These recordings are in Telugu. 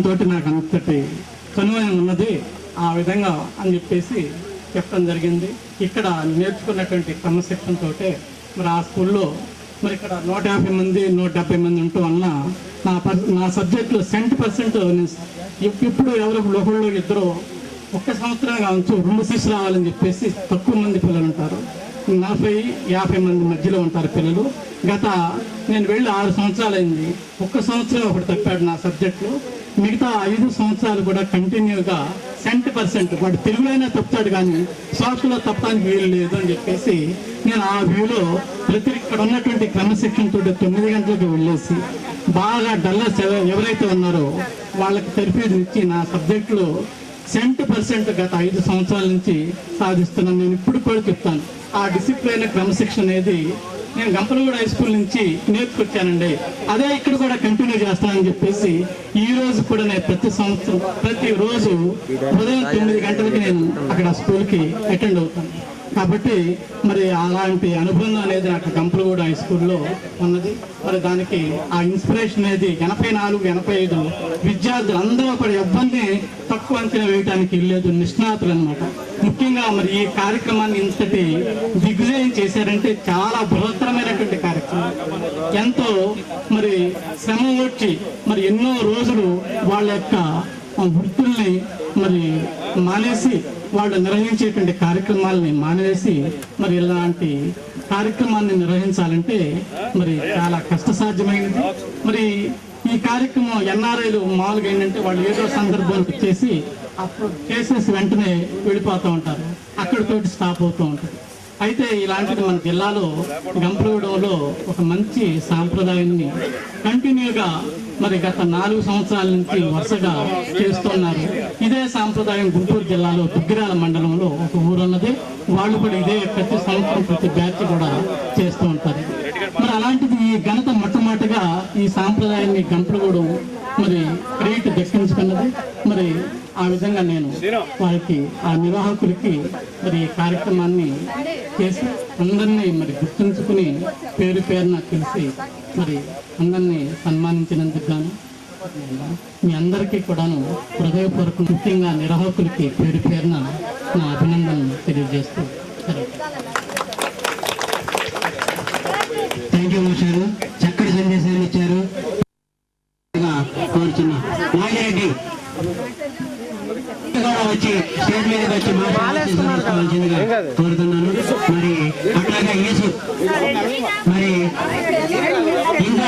తోటి నాకు అంతటి కనువయం ఉన్నది, ఆ విధంగా అని చెప్పేసి చెప్పడం జరిగింది. ఇక్కడ నేర్చుకున్నటువంటి క్రమశిక్షణ తోటే మరి ఆ స్కూల్లో మరి ఇక్కడ 150 మంది 170 మంది ఉండటం వలన నా సబ్జెక్టులో 100% ఇప్పుడు ఎవరు ఒకళ్ళు ఇద్దరు ఒక్క సంవత్సరం కావచ్చు 2 సీట్స్ రావాలని చెప్పేసి తక్కువ మంది పిల్లలు ఉంటారు. 40-50 మంది మధ్యలో ఉంటారు పిల్లలు. నేను వెళ్ళి 6 సంవత్సరాలు అయింది. ఒక్క సంవత్సరం ఒకటి తప్పాడు నా సబ్జెక్టులో. మిగతా 5 సంవత్సరాలు కూడా కంటిన్యూగా 100% వాడు తెలుగులోనే తప్పుతాడు కానీ సోషల్లో తప్పడానికి వీలు లేదు అని చెప్పేసి నేను ఆ వ్యూలో ఇక్కడ ఉన్నటువంటి క్రమశిక్షణతో 9 గంటలకు వెళ్ళేసి బాగా డల్లర్స్ ఎవరైతే ఉన్నారో వాళ్ళకి తెరిపేదిచ్చి నా సబ్జెక్టులో 100% గత 5 సంవత్సరాల నుంచి సాధిస్తున్నాను. నేను ఇప్పుడు కూడా చెప్తాను, ఆ డిసిప్లైన్ క్రమశిక్షణ అనేది నేను గంపలగూడ హై స్కూల్ నుంచి నేర్చుకొచ్చానండి. అదే ఇక్కడ కూడా కంటిన్యూ చేస్తానని చెప్పేసి ఈ రోజు కూడా నేను ప్రతిరోజు ఉదయం 9 గంటలకి నేను అక్కడ స్కూల్కి అటెండ్ అవుతాను. కాబట్టి మరి అలాంటి అనుబంధం అనేది నాకు గంపలగూడ హై స్కూల్లో ఉన్నది. మరి దానికి ఆ ఇన్స్పిరేషన్ అనేది 84-85 విద్యార్థులు అందరూ కూడా ఎవరిని తక్కువ అంచనా వేయడానికి లేదు, నిష్ణాతులు అనమాట. ముఖ్యంగా మరి ఈ కార్యక్రమాన్ని ఇంతటి దిగ్విజయం చేశారంటే చాలా బృహత్తరమైనటువంటి కార్యక్రమం. ఎంతో మరి శ్రమ వచ్చి మరి ఎన్నో రోజులు వాళ్ళ యొక్క వృత్తుల్ని మరి మానేసి వాళ్ళు నిర్వహించేటువంటి కార్యక్రమాలని మానేసి మరి ఇలాంటి కార్యక్రమాన్ని నిర్వహించాలంటే మరి చాలా కష్టసాధ్యమైనది. మరి ఈ కార్యక్రమం ఎన్ఆర్ఐలు మామూలుగా ఏంటంటే వాళ్ళు ఏదో సందర్భానికి వచ్చేసి అప్పుడు చేసేసి వెంటనే వెళ్ళిపోతూ ఉంటారు, అక్కడితోటి స్టాప్ అవుతూ ఉంటారు. అయితే ఇలాంటిది మన జిల్లాలో గంపలగూడలో ఒక మంచి సాంప్రదాయాన్ని కంటిన్యూగా మరి గత 4 సంవత్సరాల నుంచి వరుసగా చేస్తున్నారు. ఇదే సాంప్రదాయం గుంటూరు జిల్లాలో దుగ్గిరాల మండలంలో ఒక ఊరున్నది, వాళ్ళు కూడా ఇదే ప్రతి సంవత్సరం ప్రతి బ్యాచ్ కూడా చేస్తూ ఉంటారు. మరి అలాంటిది ఈ ఘనత మొట్టమొదటిగా ఈ సాంప్రదాయాన్ని గంపలగూడెం మరి క్రెడిట్ దక్కించుకున్నది. మరి ఆ విధంగా నేను వారికి ఆ నిర్వాహకులకి మరి కార్యక్రమాన్ని చేసి అందరినీ మరి గుర్తుంచుకుని పేరు పేరున తెలిసి మరి అందరినీ సన్మానించినందుకు గాను మీ అందరికీ కూడాను హృదయపూర్వక ముఖ్యంగా నిర్వాహకులకి పేరు పేరున నా అభినందనలు తెలియజేస్తూ థ్యాంక్ యూ మాస్టారు, చక్కటి సందేశాలు ఇచ్చారు. కోరుచున్నా నాగిరెడ్డి వచ్చి స్టేజ్ మీదకి వచ్చి మాట్లాడాల్సిందిగా కోరుతున్నాను. మరి అట్లాగే యేసు మరి ఇంకా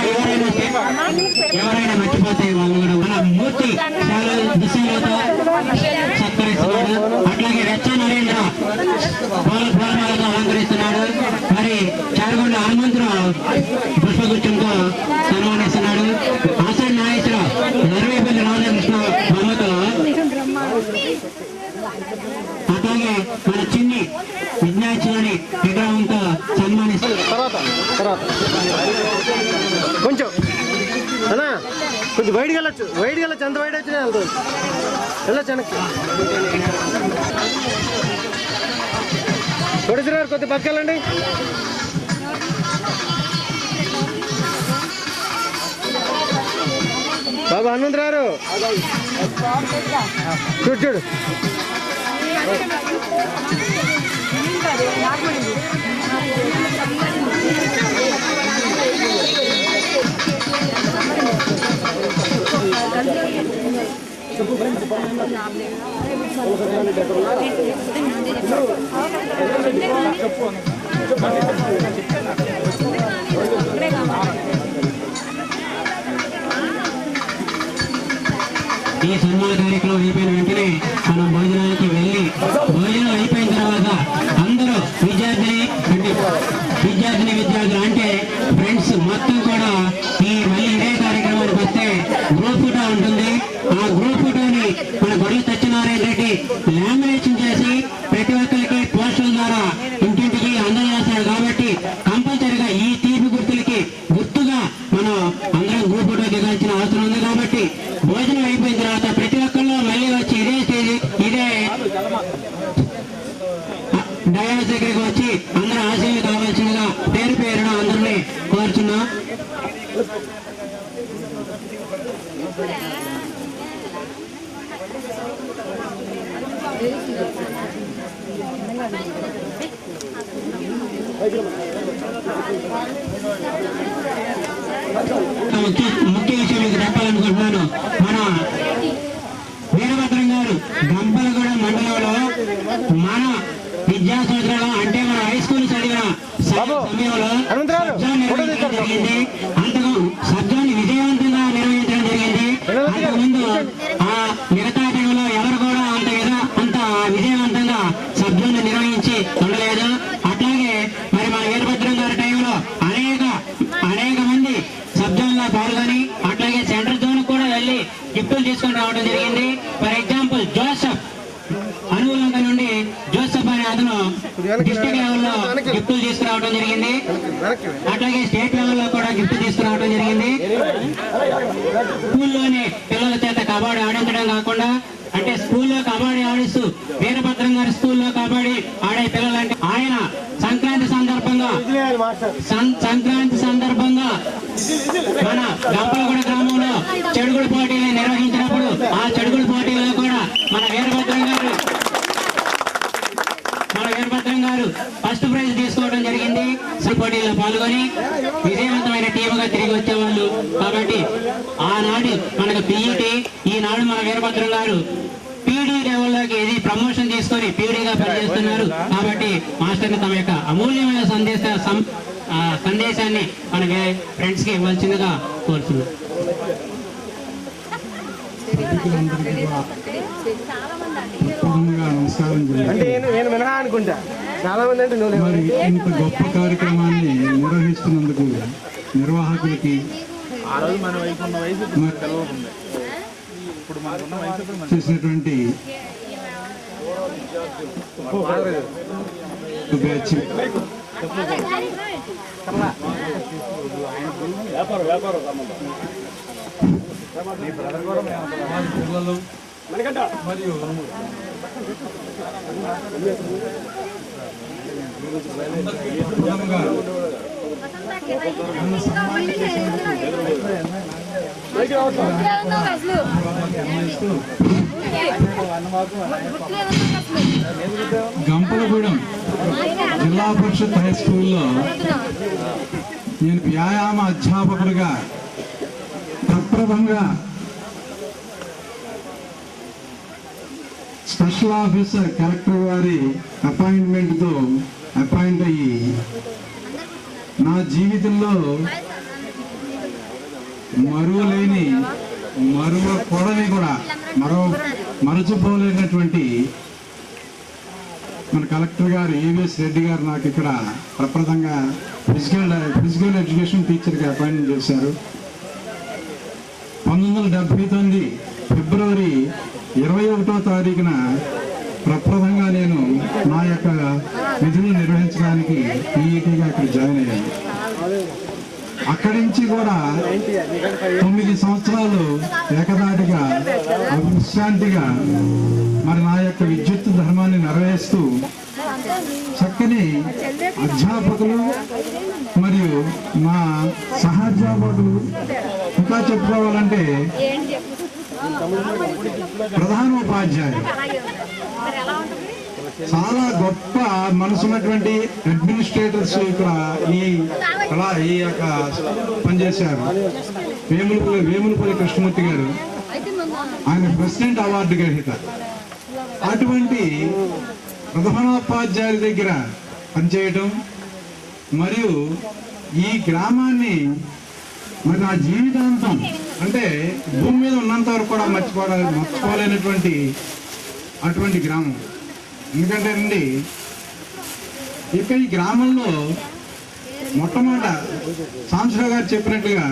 ఎవరైనా మర్చిపోతే వాళ్ళు కూడా మన మూర్తి చాలా దిశలతో సత్కరిస్తున్నాడు. అట్లాగే వెచ్చ నరేంద్ర పూలమాలతో అలంకరిస్తున్నాడు. మరి చారగొండ హనుమంతరావు పుష్పగుచ్చంతో సన్మానిస్తున్నాడు. ఆసన్ నాగేశ్వరరావు నర్వేపల్లి రాధాకృష్ణ బొమ్మతో, అట్లాగే మన చిన్ని విజ్ఞాని విగ్రహంతో సన్మానిస్తారు. కొంచెం అన్నా కొంచెం వైడ్కి వెళ్ళొచ్చు, ఎంత వైడ్ వచ్చినా వెళ్తుంది, వెళ్ళొచ్చు వెనక్కి. కొడుతున్నారు గారు కొద్ది పక్క వెళ్ళండి. బాబు హనుమంతరావు చూడు ఈ సన్మాన కార్యక్రమం అయిపోయిన వెంటనే మనం భోజనానికి వెళ్ళి భోజనం అయిపోయిన తర్వాత అందరూ విద్యార్థులు అంటే ఫ్రెండ్స్ మొత్తం కూడా మళ్ళీ ఇదే కార్యక్రమానికి వస్తే గ్రూప్ ఫోటో ఉంటుంది. ఆ గ్రూప్ ఫోటోని మన గొర్రెల సత్యనారాయణ రెడ్డి లామినేషన్ చేసి ప్రతి ఒక్కరికి పోస్టర్ల ద్వారా ఇంటింటికి అందజేస్తాడు. కాబట్టి కంపల్సరిగా ఈ తీపి గుర్తుగా మనం అందరం గ్రూప్ ఫోటో దిగాల్సిన అవసరం ఉంది. కాబట్టి భోజనం అయిపోయిన తర్వాత ప్రతి ఒక్కళ్ళు మళ్ళీ వచ్చి ఇదే డయాస్ దగ్గరికి వచ్చి అందరూ ఆశీర్వాదం కావాల్సిందిగా పేరు పేరున అందరినీ కోరుచున్నాం. ముఖ్య విషయం మీకు చెప్పాలనుకుంటున్నాను. మన వీరభద్రం గారు గంపలగూడెం మండలంలో మన విద్యా సంవత్సరంలో అంటే మన హై స్కూల్ చదివిన సమయంలో జరిగింది. అంతకు సబ్జాన్ని విజయవంతంగా నిర్వహించడం జరిగింది. అంతకుముందు ఆ మిగతా టైంలో ఎవరు కూడా అంత విజయవంతంగా సబ్జాన్ని నిర్వహించి ఉండలేదు. అట్లాగే మరి మన వీరభద్రం గారి టైంలో అనేక మంది సబ్జాన్లో పాల్గొని అట్లాగే సెంట్రల్ జోన్ కూడా వెళ్ళి గిఫ్టులు తీసుకొని రావడం జరిగింది. ఫర్ ఎగ్జాంపుల్ జోసెఫ్ అనుకూలంగా నుండి జోసెఫ్ అనే అతను డిస్ట్రిక్ట్ లెవెల్లో గిఫ్టులు తీసుకురావడం జరిగింది. అట్లాగే స్టేట్ లెవెల్లో కూడా గిఫ్ట్ తీసుకురావడం జరిగింది. స్కూల్లోని పిల్లల చేత కబడ్డీ ఆడించడం కాకుండా అంటే స్కూల్లో కబడ్డీ ఆడిస్తూ వీరభద్రం గారి స్కూల్లో కబడ్డీ ఆడే పిల్లలంటే ఆయన సంక్రాంతి సందర్భంగా మన గంపలగూడ గ్రామంలో చెడుగుడు పోటీలు నిర్వహించినప్పుడు ఆ చెడుగుడు పోటీలలో కూడా మన వీరభద్రం గారు ఫస్ట్ ప్రైజ్ తీసుకోవడం జరిగింది. పోటీల్లో పాల్గొని విజయవంతమైన టీముగా తిరిగి వచ్చేవాళ్ళు. కాబట్టి ఆనాడు మనకు పీఈటీ, ఈనాడు మన వీరభద్రం గారు పీడీ లెవెల్లోకి ఇది ప్రమోషన్ తీసుకొని పీడీగా పనిచేస్తున్నారు. కాబట్టి మాస్టర్ని తమ యొక్క అమూల్యమైన సందేశాన్ని మన ఫ్రెండ్స్ కి ఇవ్వాల్సిందిగా కోరుతున్నాం. మరి ఇంత గొప్ప కార్యక్రమాన్ని నిర్వహిస్తున్నందుకు నిర్వాహకులకి చేసినటువంటి బ్యాచ్ పిల్లలు మరియు గంపలగూడెం జిల్లా పరిషత్ హై స్కూల్లో నేను వ్యాయామ అధ్యాపకుడిగా ప్రప్రథంగా స్పెషల్ ఆఫీసర్ కలెక్టర్ వారి అపాయింట్మెంట్తో అపాయింట్ అయ్యి నా జీవితంలో మరువకూడని కూడా మరచిపోలేనటువంటి మన కలెక్టర్ గారు ఏవిఎస్ రెడ్డి గారు నాకు ఇక్కడ ప్రప్రదంగా ఫిజికల్ ఎడ్యుకేషన్ టీచర్గా అపాయింట్మెంట్ చేశారు. 1979 ఫిబ్రవరి 21వ తారీఖున ప్రప్రదంగా నేను నా యొక్క విధులు నిర్వహించడానికి పీఈటీగా ఇక్కడ జాయిన్ అయ్యాను. అక్కడి నుంచి కూడా 9 సంవత్సరాలు ఏకదాటిగా విశ్రాంతిగా మరి నా యొక్క విద్యుత్ ధర్మాన్ని నెరవేరుస్తూ చక్కని అధ్యాపకులు మరియు మా సహాధ్యాపకులు ఇంకా చెప్పుకోవాలంటే ప్రధానోపాధ్యాయులు చాలా గొప్ప మనసున్నటువంటి అడ్మినిస్ట్రేటర్స్ ఇక్కడ ఈ యొక్క పనిచేశారు. వేములపల్లి కృష్ణమూర్తి గారు, ఆయన ప్రెసిడెంట్ అవార్డు గ్రహీత. అటువంటి ప్రధానోపాధ్యాయుల దగ్గర పనిచేయటం మరియు ఈ గ్రామాన్ని మరి నా జీవితాంతం అంటే భూమి మీద ఉన్నంత వరకు కూడా మర్చిపోలేనటువంటి అటువంటి గ్రామం. ఎందుకంటే అండి ఇక ఈ గ్రామంలో మొట్టమొదట సాంబశివరావు గారు చెప్పినట్లుగా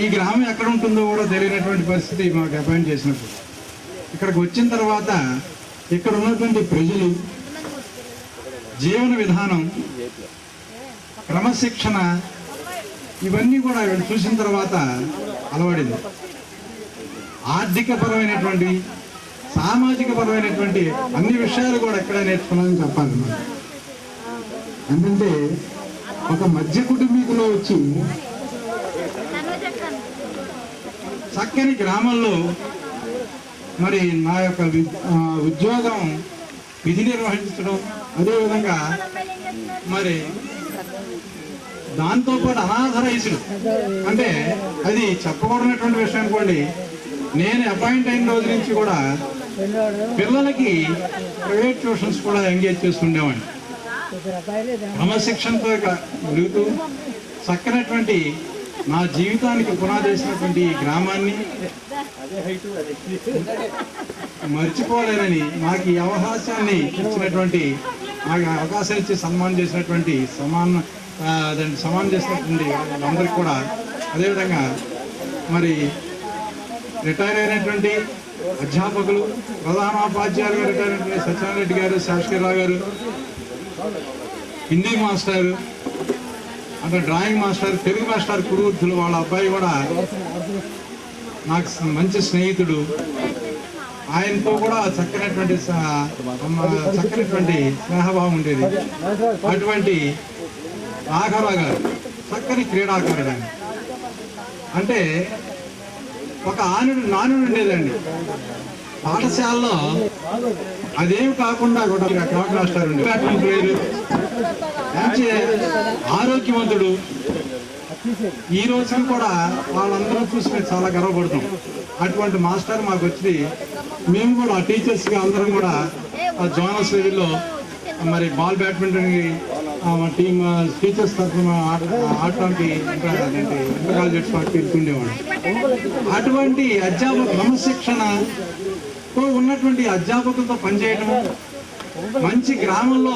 ఈ గ్రామం ఎక్కడ ఉంటుందో కూడా తెలియనటువంటి పరిస్థితి మాకు అపాయింట్ చేసినప్పుడు. ఇక్కడికి వచ్చిన తర్వాత ఇక్కడ ఉన్నటువంటి ప్రజలు జీవన విధానం, క్రమశిక్షణ ఇవన్నీ కూడా చూసిన తర్వాత అలవడింది. ఆర్థిక పరమైనటువంటి, సామాజిక పరమైనటువంటి అన్ని విషయాలు కూడా ఎక్కడ నేర్చుకున్నామని చెప్పాలి. ఎందుకంటే ఒక మధ్య కుటుంబీకులో వచ్చి చక్కని గ్రామంలో మరి నా యొక్క ఉద్యోగం విధి నిర్వహించడం, అదేవిధంగా మరి దాంతోపాటు అనాథరైజ్డ్ అంటే అది చెప్పకూడనటువంటి విషయం అనుకోండి. నేను అపాయింట్ అయిన రోజు నుంచి కూడా పిల్లలకి ప్రైవేట్ ట్యూషన్స్ కూడా ఎంగేజ్ చేస్తుండేవాడిని. క్రమశిక్షణతో పెరుగుతూ చక్కనటువంటి నా జీవితానికి పునాది వేసినటువంటి ఈ గ్రామాన్ని మర్చిపోలేనని నాకు ఈ అవకాశాన్ని ఇచ్చినటువంటి నాకు అవకాశాన్ని ఇచ్చి సన్మానం చేసినటువంటి సమానం చేసినటువంటి వాళ్ళందరికీ కూడా, అదేవిధంగా మరి రిటైర్ అయినటువంటి అధ్యాపకులు, ప్రధానోపాధ్యాయులుగా రిటైర్ అయినటువంటి సత్యనారాయణ రెడ్డి గారు, శాస్త్రీరావు గారు, హిందీ మాస్టర్, అంటే డ్రాయింగ్ మాస్టర్, తెలుగు మాస్టర్ కురువృద్ధులు, వాళ్ళ అబ్బాయి కూడా నాకు మంచి స్నేహితుడు. ఆయనతో కూడా చక్కనటువంటి స్నేహభావం ఉండేది. అటువంటి రాఘవరావు గారు చక్కని క్రీడాకారుడు. అంటే ఒక నానుడు ఉండేదండి పాఠశాలలో. అదేమి కాకుండా కూడా క్రాక్ మాస్టర్ ఉండేది, మంచి ఆరోగ్యవంతుడు. ఈ రోజుకి కూడా వాళ్ళందరూ చూసి మేము చాలా గర్వపడుతాం. అటువంటి మాస్టర్ మాకు వచ్చి మేము కూడా టీచర్స్గా అందరం కూడా జోనల్స్ లెవెల్లో మరి బాల్ బ్యాడ్మింటన్ టీమ్ టీచర్స్ తరఫున ఆడటానికి ఇంటర్కాల్ జట్స్ వెళ్తుండేవాడు. అటువంటి అధ్యాపక క్రమశిక్షణతో ఉన్నటువంటి అధ్యాపకులతో పనిచేయడం, మంచి గ్రామంలో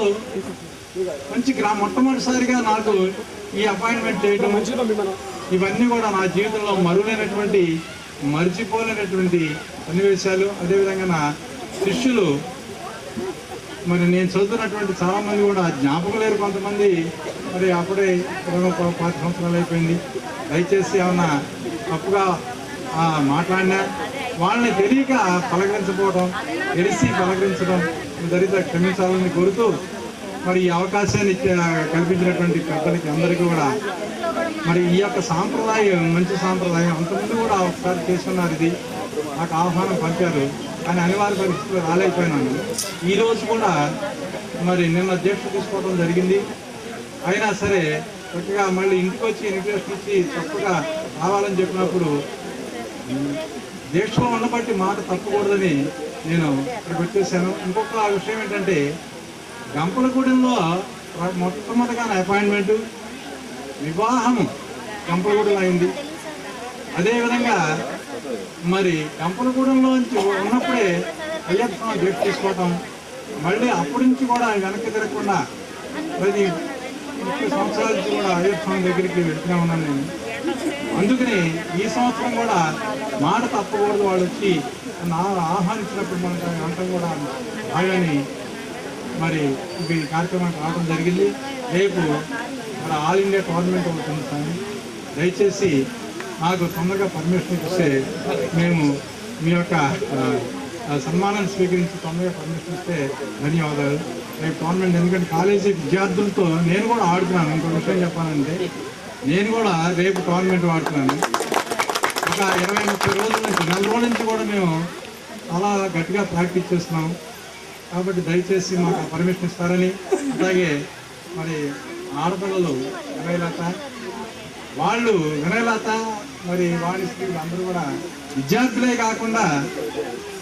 మొట్టమొదటిసారిగా నాకు ఈ అపాయింట్మెంట్ చేయడం, ఇవన్నీ కూడా నా జీవితంలో మర్చిపోలేనటువంటి సన్నివేశాలు. అదేవిధంగా నా శిష్యులు, మరి నేను చదువుతున్నటువంటి చాలామంది కూడా జ్ఞాపకం లేరు. కొంతమంది మరి అప్పుడే 5 సంవత్సరాలు అయిపోయింది. దయచేసి ఏమన్నా తప్పుగా మాట్లాడినా వాళ్ళని తెలియక పలకరించకపోవడం, తెలిసి పలకరించడం జరిగితే క్షమించాలని కోరుతూ, మరి ఈ అవకాశాన్ని కల్పించినటువంటి పెద్దలకి అందరికీ కూడా, మరి ఈ యొక్క సాంప్రదాయం మంచి సాంప్రదాయం అంతకుముందు కూడా ఒకసారి చేస్తున్నారు. ఇది నాకు ఆహ్వానం పంపారు, కానీ అనివార్య పరిస్థితులు రాలేకపోయినాను. ఈరోజు కూడా మరి నిన్న దీక్ష తీసుకోవడం జరిగింది. అయినా సరే చక్కగా మళ్ళీ ఇంటికి వచ్చి ఇన్విటేషన్ ఇచ్చి చక్కగా రావాలని చెప్పినప్పుడు దీక్షలో ఉండబట్టి మాట తప్పకూడదని నేను ఇక్కడికి వచ్చేసాను. ఇంకొక విషయం ఏంటంటే, గంపలగూడెంలో మొట్టమొదటిగా నా అపాయింట్మెంటు వివాహం గంపలగూడెంలో అయింది. అదేవిధంగా మరి గంపలగూడెంలో ఉన్నప్పుడే అయ్యప్ప స్వామి దీక్ష తీసుకోవటం, మళ్ళీ అప్పటి నుంచి కూడా వెనక్కి తిరగకుండా ప్రతి 30 సంవత్సరాల నుంచి కూడా అయ్యప్ప స్వామి దగ్గరికి వెళ్తూనే ఉన్నాను నేను. అందుకని ఈ సంవత్సరం కూడా మాట తప్పకూడదు. వాళ్ళు వచ్చి ఆహ్వానించినప్పుడు మనకు అంతం కూడా బాగాని మరి ఈ కార్యక్రమానికి రావడం జరిగింది. రేపు మన ఆల్ ఇండియా టోర్నమెంట్ ఒకటి ఉంది సార్. దయచేసి నాకు తొందరగా పర్మిషన్ ఇస్తే మేము మీ యొక్క సన్మానాన్ని స్వీకరించి తొందరగా పర్మిషన్ ఇస్తే ధన్యవాదాలు. రేపు టోర్నమెంట్, ఎందుకంటే కాలేజీ విద్యార్థులతో నేను కూడా ఆడుతున్నాను. ఇంకో విషయం చెప్పాలంటే, నేను కూడా రేపు టోర్నమెంట్ ఆడుతున్నాను. ఒక 20-30 రోజుల నుంచి, 4 రోజుల నుంచి కూడా మేము చాలా గట్టిగా ప్రాక్టీస్ చేస్తున్నాం. కాబట్టి దయచేసి మాకు పర్మిషన్ ఇస్తారని, అలాగే మరి ఆడపిల్లలు వినయలత మరి వాణిశ్రీ అందరూ కూడా విద్యార్థులే కాకుండా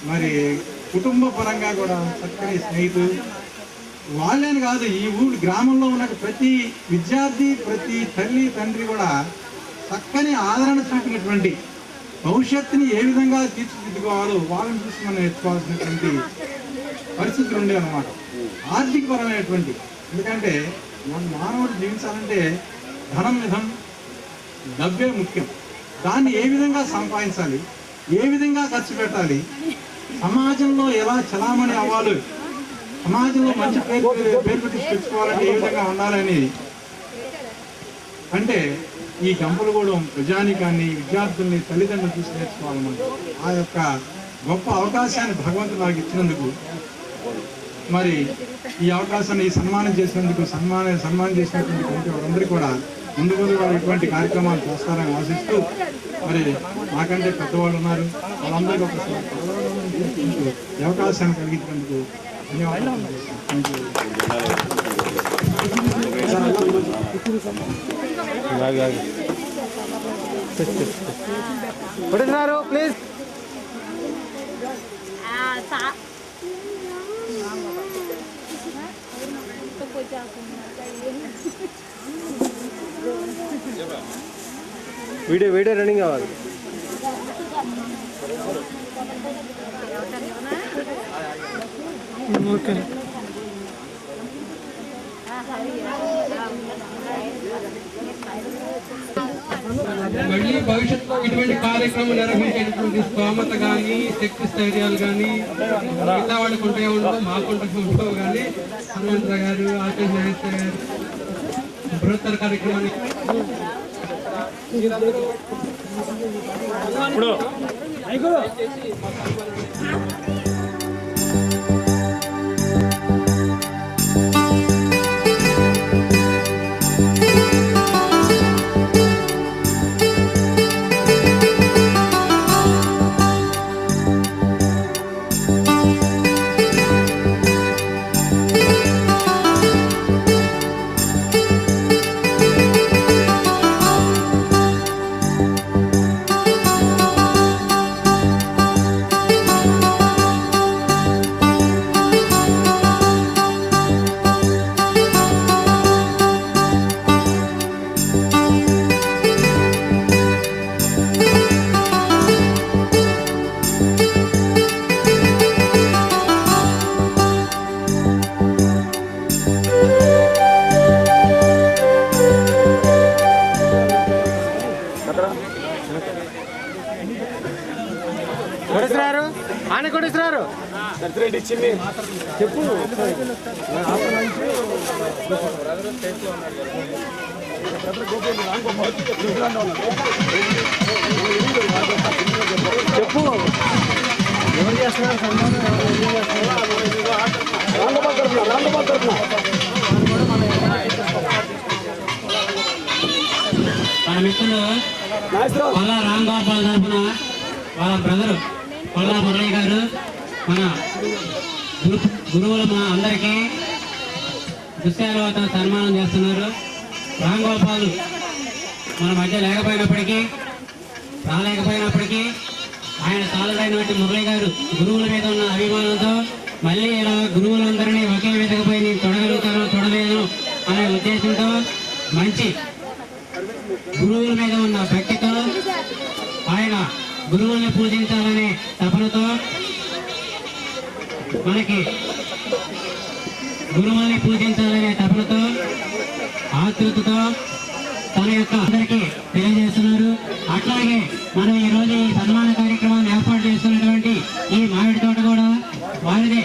మరి కుటుంబ పరంగా కూడా చక్కని స్నేహితులు. వాళ్ళని కాదు, ఈ గ్రామంలో ఉన్న ప్రతి విద్యార్థి, ప్రతి తల్లి తండ్రి కూడా చక్కని ఆదరణ చూపినటువంటి, భవిష్యత్తుని ఏ విధంగా తీర్చిదిద్దుకోవాలో వాళ్ళని చూసి మనం నేర్చుకోవాల్సినటువంటి పరిస్థితులు ఉండేవి అన్నమాట. ఆర్థికపరమైనటువంటి, ఎందుకంటే మన మానవుడు జీవించాలంటే ధనం నిధం, డబ్బే ముఖ్యం. దాన్ని ఏ విధంగా సంపాదించాలి, ఏ విధంగా ఖర్చు పెట్టాలి, సమాజంలో ఎలా చలామణి అవ్వాలి, సమాజంలో మంచి పేరు పెట్టి తెచ్చుకోవాలంటే ఏ విధంగా ఉండాలని, అంటే ఈ గంపలగూడెం ప్రజానికాన్ని, విద్యార్థుల్ని, తల్లిదండ్రులు చూసి నేర్చుకోవాలన్నమాట. ఆ యొక్క గొప్ప అవకాశాన్ని భగవంతుడు నాకు ఇచ్చినందుకు, మరి ఈ అవకాశాన్ని సన్మానం చేసినందుకు, సన్మానం చేసినటువంటి కమిటీ వాళ్ళందరికీ కూడా ముందు వాళ్ళు ఇటువంటి కార్యక్రమాలు చేస్తారని ఆశిస్తూ, మరి నాకంటే పెద్దవాళ్ళు ఉన్నారు, వాళ్ళందరికీ ఒకసారి అవకాశాన్ని కలిగించినందుకు కొడుతున్నారు ప్లీజ్. వీడియో రన్నింగ్ కావాలి. ఓకే. మళ్ళీ భవిష్యత్తులో ఇటువంటి కార్యక్రమం నిర్వహించేటువంటి స్తోమత కానీ శక్తి స్థైర్యాలు కానీ మిగతా వాళ్ళకు ఉంటాయో ఉండవు, మాకుంటూ ఉండవు. కానీ హనుమంతరావు గారు, ఆచార్య నాగేశ్వర గారు బృహత్తర కార్యక్రమాన్ని కొడుతున్నారు, ఆయన కొడుతున్నారు. చెప్పు. చెప్పు ఎవరు చేస్తున్నారు సన్మానం, మన మిత్రులు కొల్లా రామ్ గోపాల్ తరఫున వాళ్ళ బ్రదరు కొల్లా మురళి గారు మన గురువులు మా అందరికీ దుశ్శాలతో సన్మానం చేస్తున్నారు. రామ్ గోపాల్ మన మధ్య రాలేకపోయినప్పటికీ ఆయన సాలరైనటువంటి మురళి గారు గురువుల మీద ఉన్న అభిమానంతో మళ్ళీ ఇలా గురువులందరినీ ఒకే విధకపోయి నేను తొడగలుగుతాను తొడలేను అనే ఉద్దేశంతో మంచి గురువుల మీద ఉన్న భక్తితో ఆయన గురువుల్ని పూజించాలనే తపనతో ఆతృతతో తన యొక్క అందరికీ తెలియజేస్తున్నారు. అట్లాగే మనం ఈ రోజు ఈ సన్మాన కార్యక్రమాన్ని ఏర్పాటు చేస్తున్నటువంటి ఈ మామిడి తోట కూడా వారిదే.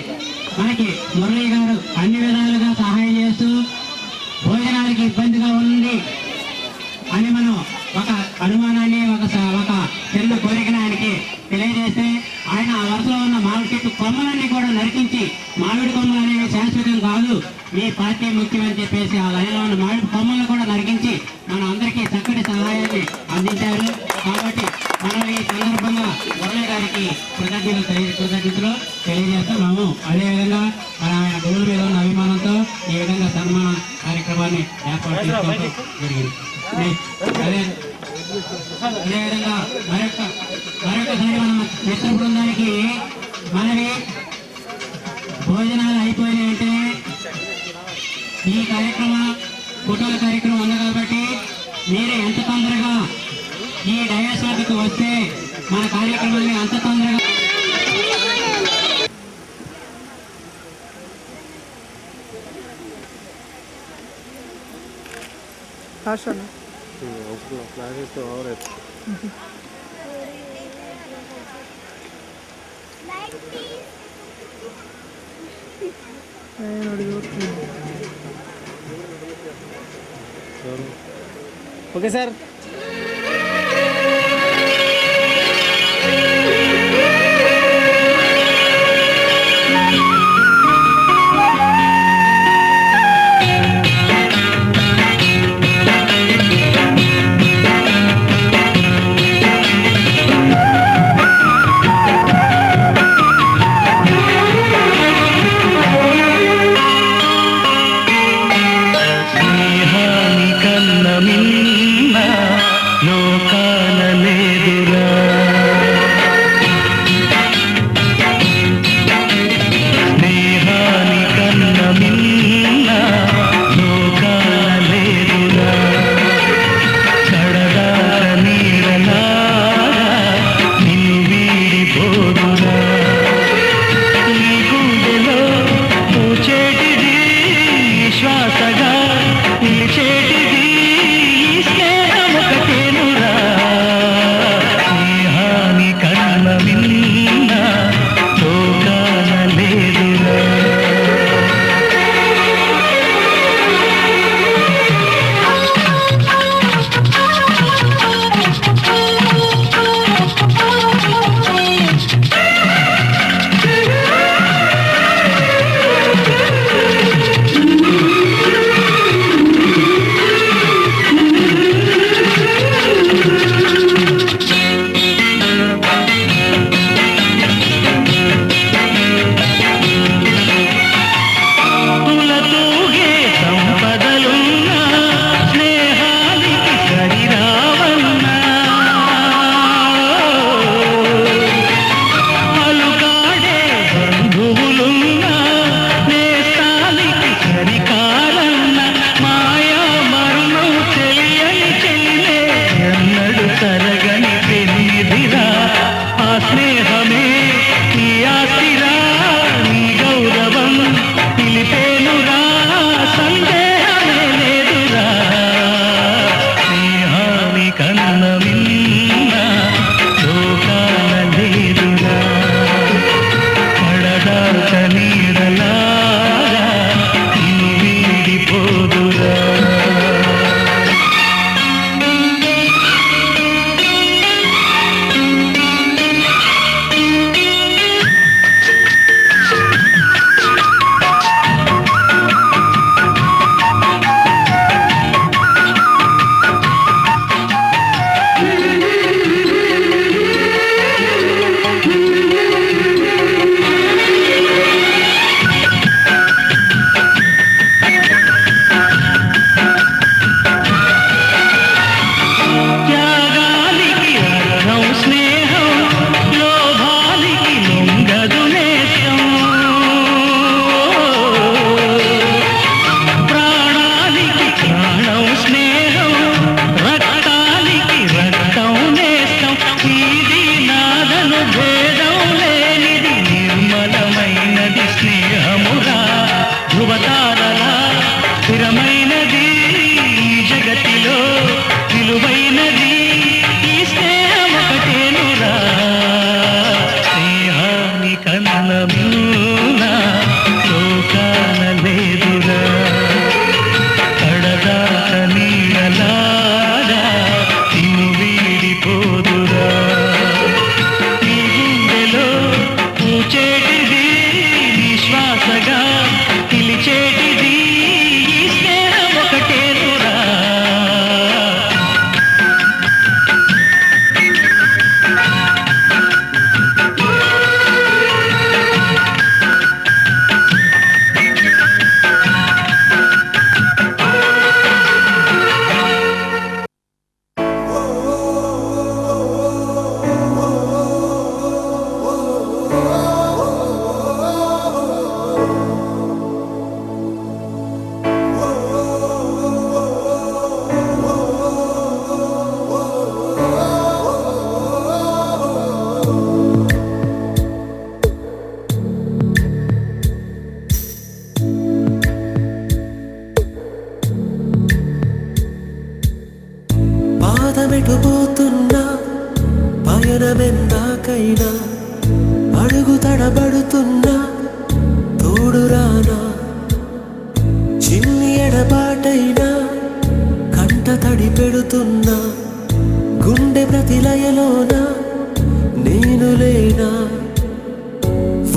మనకి మురళి గారు అన్ని విధాలుగా సహాయం చేస్తూ భోజనానికి ఇబ్బందిగా ఉంది అని మనం ఒక అనుమానాన్ని ఒక చిన్న కోరికను ఆయనకి తెలియజేస్తే ఆయన ఆ వరుసలో ఉన్న మామిడి చెట్టు కొమ్మలన్నీ కూడా నరికించి మామిడి కొమ్మలు అనేవి శాశ్వతం కాదు, మీ పార్టీ ముఖ్యమని చెప్పేసి ఆ లైన్లో ఉన్న మామిడి కొమ్మలను కూడా నరికించి మనం అందరికీ చక్కటి సహాయాన్ని అందించారు. కాబట్టి మనం ఈ సందర్భంగా మురళి గారికి కృతజ్ఞతలు తెలియజేస్తున్నాము. అదేవిధంగా ఆయన గురువుల మీద ఉన్న అభిమానంతో ఈ విధంగా సన్మాన కార్యక్రమాన్ని ఏర్పాటు చేసుకోవడం జరిగింది. అదేవిధంగా మరొకసారి మన మిత్ర బృందానికి మనవి, భోజనాలు అయిపోయినాయంటే ఈ ఫోటోల కార్యక్రమం ఉంది కాబట్టి మీరు ఎంత తొందరగా ఈ డయాస్ వద్దకు వస్తే మన కార్యక్రమాన్ని అంత తొందరగా ఓకే సార్.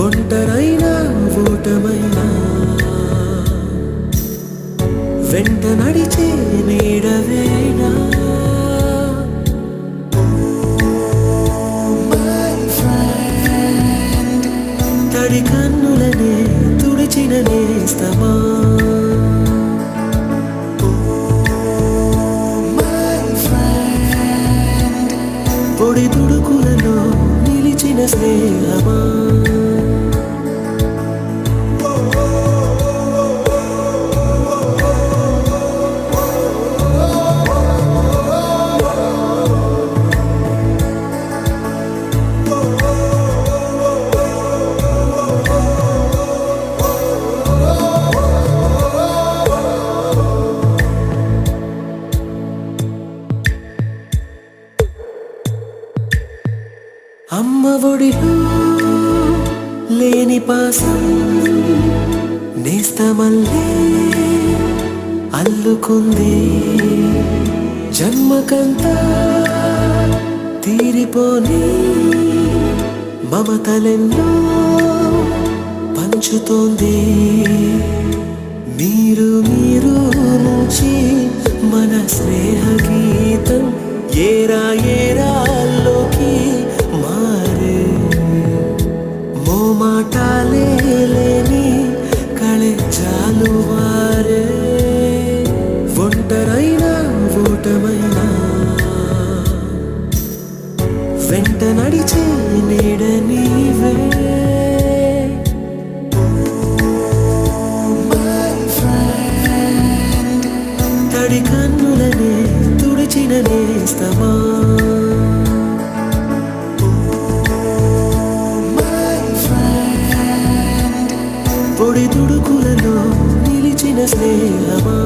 ఒంటరైనా ఓటమైనా వెంట నడిచే నీడవేనా తడి కన్నులనే తుడిచిన నేస్తమా పొడి తుడుకులలో నిలిచిన స్నేహమా అమ్మ ఒడిలో లేని పాసం నేస్తమల్లే అల్లుకుంది జన్మకంతా తీరిపోని మమతలెన్నో పంచుతోంది మీరు నుంచి మన స్నేహ గీతం ఏరా ఏరాల్లోకి మారే మోమాటాలే లేని కళే జాలువారే ఒంటరైనా ఓటమైనా వెంట నడిచే నీడ నీవే తడి కన్నులనే తుడిచిన నేస్తమా పొడి తుడుకులలో నిలిచిన స్నేహమా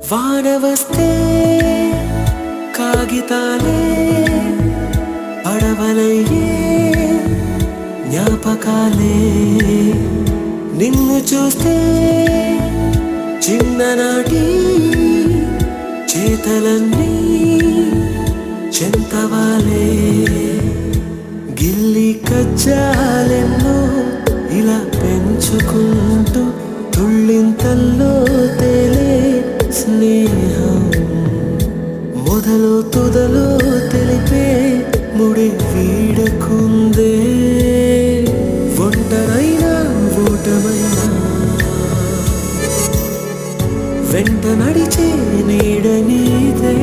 వాన వస్తే కాగితాలే పడవలయ్యే జ్ఞాపకాలే నిన్ను చూస్తే చిన్ననాటి చేతలన్నీ చెంతవాలే గిల్లి కజ్జాలెన్నో ఇలా పెంచుకుంటూ తుళ్ళింతల్లో తేలే స్నేహం మొదలు తుదలో తెలిపే ముడి వీడకుందే ఒంటరైనా ఓటమైనా వెంట నడిచే నీడ నీదే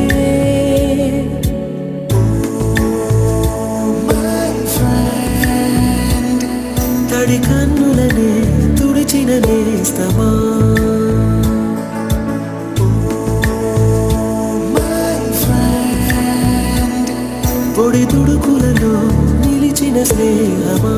తడి కన్నులనే తుడిచిన నేస్తమా పొడి తుడుకులలో నిలిచిన స్నేహమా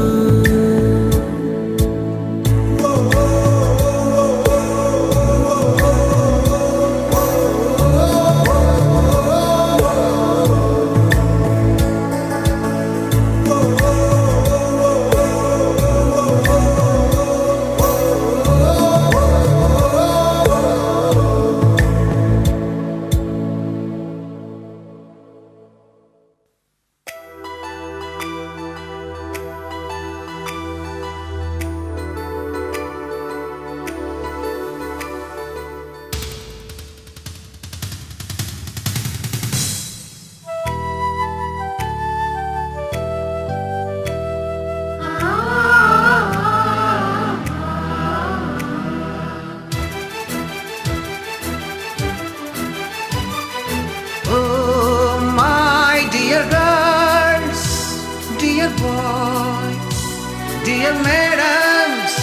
డియర్ మేడమ్స్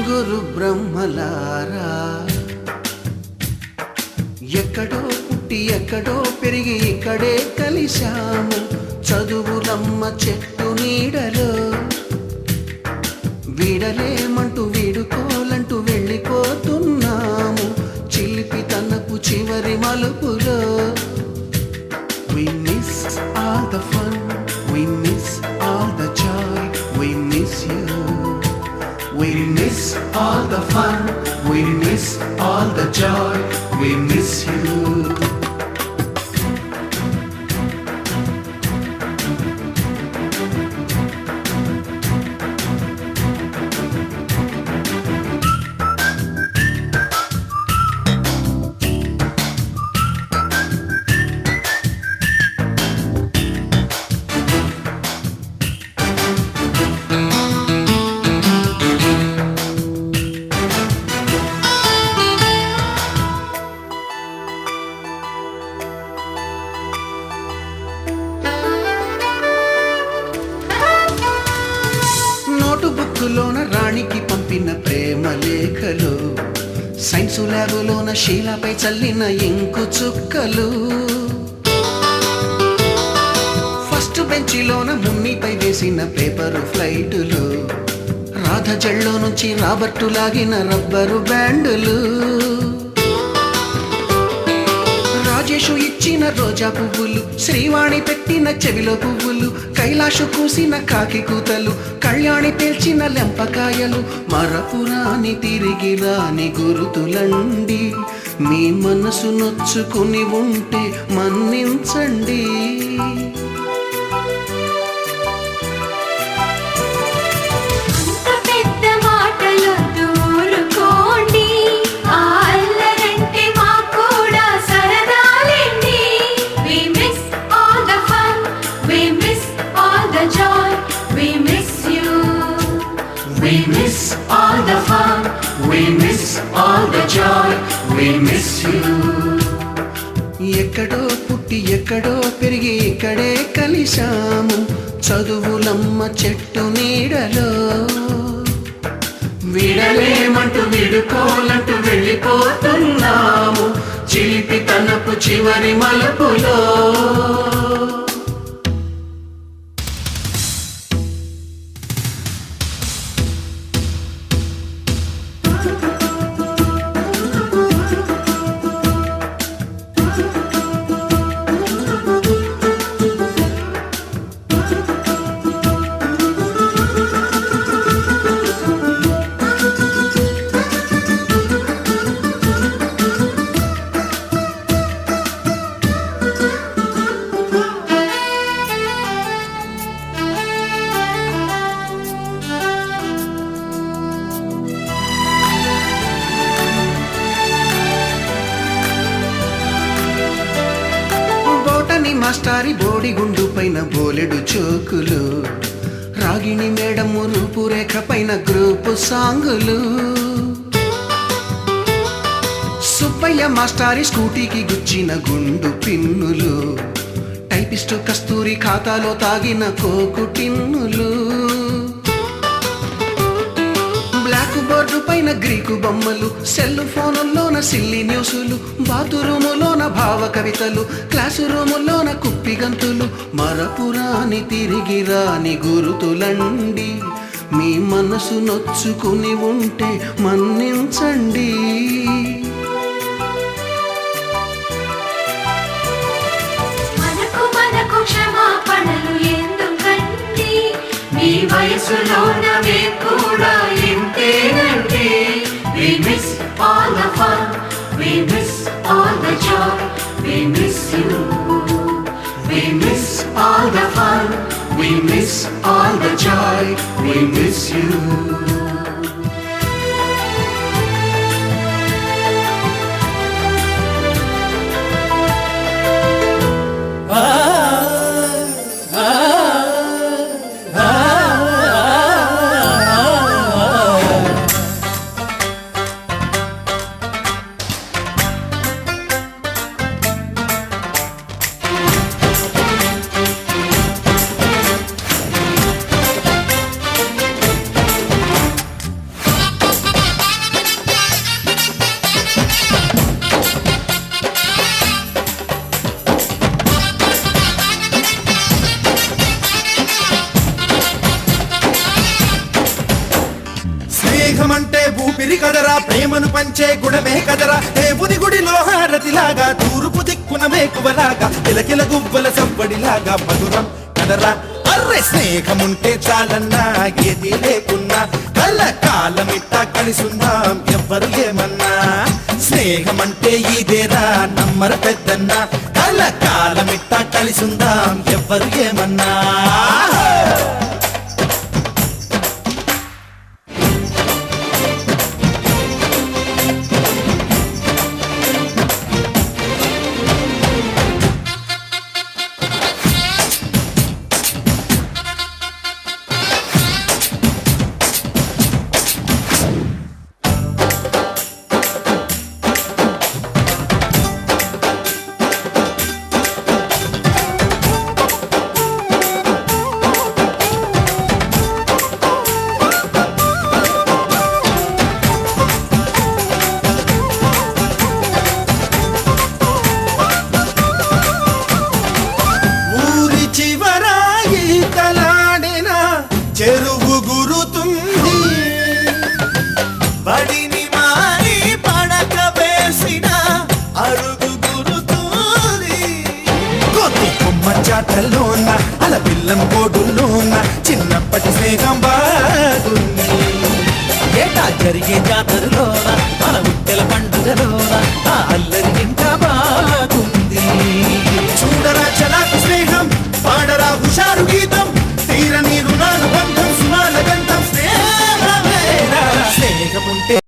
గురు బ్రహ్మలారా ఎక్కడో పుట్టి ఎక్కడో పెరిగి ఇక్కడే కలిశాము చదువులమ్మ చెట్టు నీడలో వీడలేమంటూ వీడుకోలంటూ వెళ్ళిపోతున్నాము చిలిపి చివరి మలుపులో. We miss all the fun, we miss all the joy, we miss you. We miss all the fun, we miss all the joy, we miss you. నోటుబుక్కులోన రాణికి పంపిన ప్రేమ లేఖలు, సైన్సు ల్యాబులోన శీలపై చల్లిన ఇంకు చుక్కలు, ఫస్ట్ బెంచిలోన మున్నిపై వేసిన పేపరు ఫ్లైటులు, రాధ జల్లో నుంచి రాబర్టు లాగిన రబ్బరు బ్యాండులు, రాజేషు ఇచ్చిన రోజా పువ్వులు, శ్రీవాణి పెట్టిన చెవిలో పువ్వులు, కైలాషు కూసిన కాకి కూతలు, కళ్యాణి పేల్చిన లెంపకాయలు, మరపురాని తిరిగి రాని గురుతులండి. మీ మనసు నొచ్చుకుని ఉంటే మన్నించండి. We miss all the fun, we miss all the joy, we miss you. ఎక్కడో పుట్టి ఎక్కడో పెరిగి ఇక్కడే కలిశాము, చదువులమ్మ చెట్టు నీడలో. విడలేమంటూ విడుకోలంటూ వెళ్ళిపోతున్నాము, చిలిపి తనపు చివరి మలుపులో. మాస్టారి బోడిగుండు పైన బోలెడు చోకులు, రాగిణి మేడము రూపురేఖ పైన గ్రూపు సాంగులు, సుబ్బయ్య మాస్టారి స్కూటీకి గుచ్చిన గుండు పిన్నులు, టైపిస్టు కస్తూరి ఖాతాలో తాగిన కోకు టిన్నులు, బ్లాక్ బోర్డు పైన గ్రీకు బొమ్మలు, సెల్ ఫోనుల్లోన సిల్లి న్యూసులు, బాతురూములోన భావ కవితలు, క్లాసు రూములోన కుప్పి గంతులు, మరపురాని తిరిగి రాని గురుతులండి. మీ మనసు నొచ్చుకుని ఉంటే మన్నించండి. మనకు క్షమాపణలు ఎందుకండి, మీ వయసులోనవే కూడా ఇంతేనండి. We miss all the fun, we miss all the joy, we miss you. We miss all the fun, we miss all the joy, we miss you. స్నేహమంటే ఊపిరి కదరా, ప్రేమను పంచే గుణమే కదరా, దేవుని గుడిలో హారతిలా లాగా తూర్పు దిక్కున మేకువలాగా కిలకిల గువ్వల సంబడిలాగా మధురం కదరా అర్రె స్నేహముంటే చాలన్నా ఏది లేకున్నా కళ్ళ కాలమిట్ట కలిసుందాం ఎవ్వరు ఏమన్నా స్నేహమంటే ఇదేరా నమ్మర పెద్దన్న కళ్ళ కాలమిట్ట కలిసుందాం ఎవ్వరు ఏమన్నా చెరువు గురుతుంది బడిని మారి పడక వేసిన అరుగు గురుతుంది కొద్ది కొమ్మ చాటల్లోన అల పిల్లం కోడుల్లోన చిన్నప్పటి స్నేహం బాగుంది ఏటా జరిగే జాతరలోన